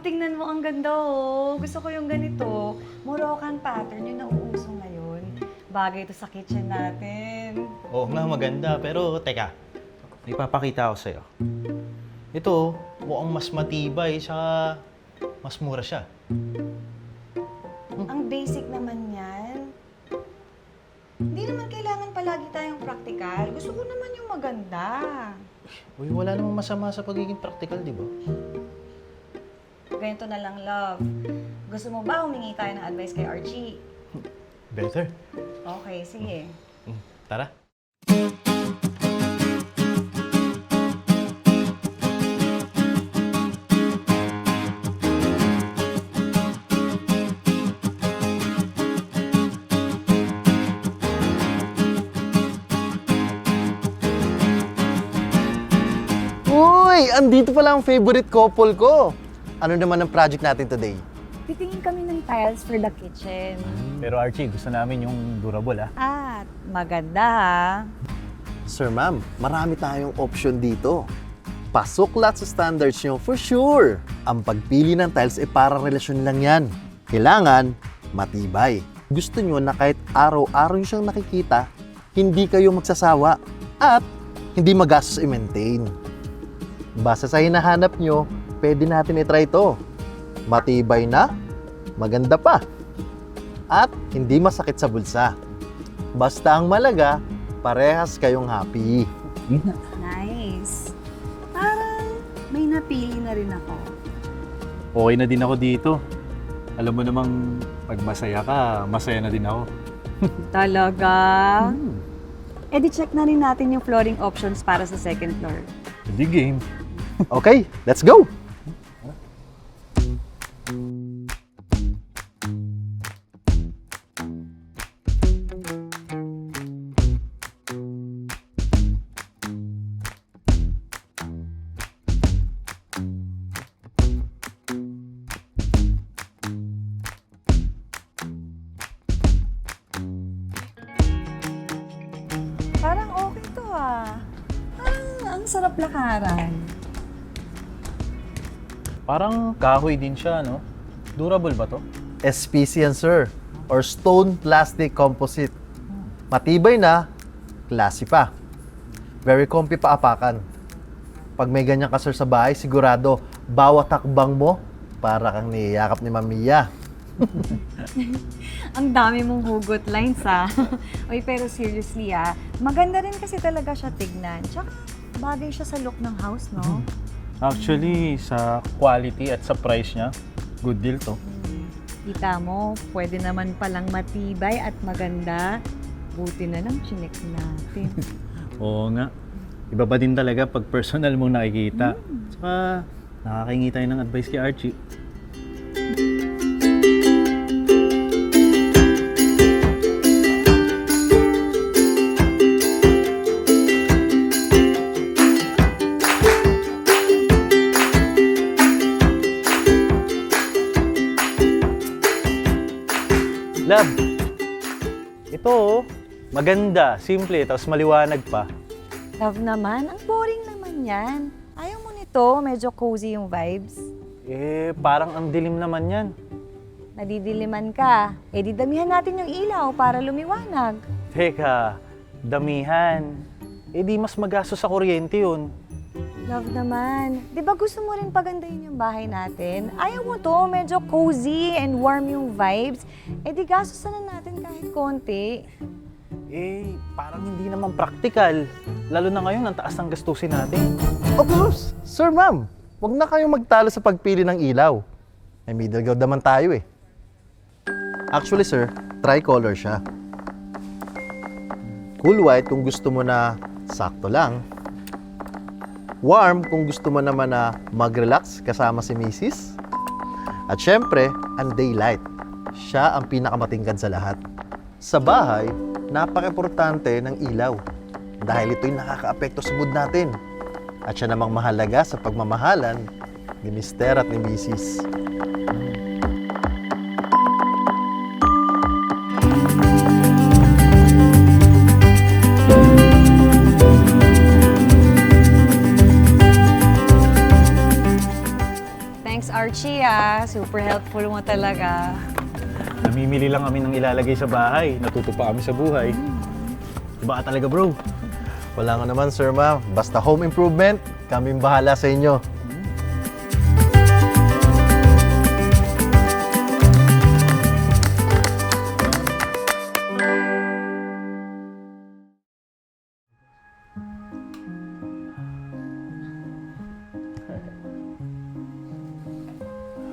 tingnan mo, ang ganda oh. Gusto ko yung ganito. Moroccan pattern, yung nauuso ngayon. Bagay ito sa kitchen natin. Oo nga, maganda. Pero teka, may papakita ako sa'yo. Ito, mukhang mas matibay, saka mas mura siya. Ang basic naman yan. Hindi naman kailangan palagi tayong practical. Gusto ko naman yung maganda. Uy, wala namang masama sa pagiging practical, di ba? Ganito na lang, love. Gusto mo ba humingi tayo ng advice kay Archie? Better. Okay, sige. Tara. Uy! Andito pala ang favorite couple ko. Ano naman ang project natin today? Titingin kami ng tiles for the kitchen. Pero Archie, gusto namin yung durable, ah. At maganda ha. Sir ma'am, marami tayong option dito. Pasok lahat sa standards nyo for sure. Ang pagpili ng tiles ay para relasyon lang yan. Kailangan matibay. Gusto nyo na kahit araw-araw nyo siyang nakikita, hindi kayo magsasawa at hindi magastos i-maintain. Basta sa hinahanap nyo, pwede natin i-try ito. Matibay na, maganda pa, at hindi masakit sa bulsa. Basta ang malaga, parehas kayong happy. Nice. Parang may napili na rin ako. Okay na din ako dito. Alam mo namang pag masaya ka, masaya na din ako. Talaga? Eh di check na rin natin yung flooring options para sa second floor. Hindi game. Okay, let's go! Parang okay to ah. Parang ang sarap lakaran. Parang kahoy din siya, no? Durable ba to? SPC yan, sir. Or Stone Plastic Composite. Matibay na, klase pa. Very comfy pa apakan. Pag may ganyan ka, sir, sa bahay, sigurado, bawat takbang mo, para kang niyayakap ni Mamiya. Ang dami mong hugot lines ah. Uy, pero seriously ah, maganda rin kasi talaga siya tignan. Tsaka bagay siya sa look ng house, no? Actually, sa quality at sa price niya, good deal to. Kita mo, pwede naman palang matibay at maganda. Buti na lang chinek natin. Oo nga. Iba pa din talaga pag personal mong nakikita. Saka nakakahingi tayo ng advice kay Archie. Love, ito oh, maganda, simple, tapos maliwanag pa. Love naman, ang boring naman yan. Ayaw mo nito, medyo cozy yung vibes. Eh, parang ang dilim naman yan. Nadidiliman ka, eh di damihan natin yung ilaw para lumiwanag. Teka, damihan. Eh di mas magastos sa kuryente yun. Love naman. Di ba gusto mo rin pagandahin yung bahay natin? Ayaw mo to, medyo cozy and warm yung vibes. Eh di gastos na natin kahit konti. Eh, parang hindi naman practical. Lalo na ngayon, ang taas ng gastusin natin. Of course, sir, ma'am. Huwag na kayong magtalo sa pagpili ng ilaw. May middle ground naman tayo eh. Actually, sir, tricolor siya. Cool white kung gusto mo na sakto lang. Warm kung gusto mo naman na mag-relax kasama si Mrs. At syempre, ang daylight. Siya ang pinakamatingkad sa lahat. Sa bahay, napaka-importante ng ilaw dahil ito'y nakaka-apekto sa mood natin. At siya namang mahalaga sa pagmamahalan ni Mr. at ni Mrs. Thanks, Archie, Super helpful mo talaga. Namimili lang kami ng ilalagay sa bahay. Natuto pa kami sa buhay. Iba ka talaga, bro. Wala nga naman, Sir Ma'am. Basta home improvement, kaming bahala sa inyo.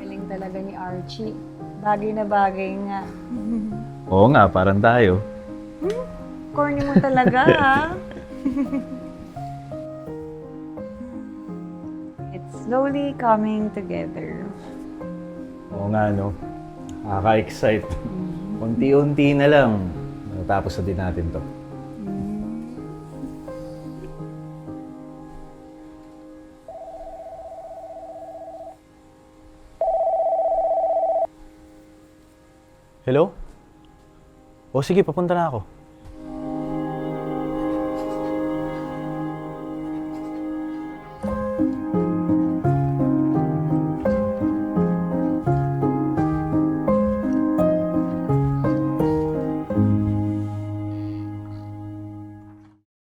Galing talaga ni Archie. Bagay na bagay nga. Oo nga, parang tayo. Corny mo talaga, ha? It's slowly coming together. Oo nga, no? Nakaka-excite. Unti-unti na lang. Natapos na din natin to. Hello? O sige, papunta na ako.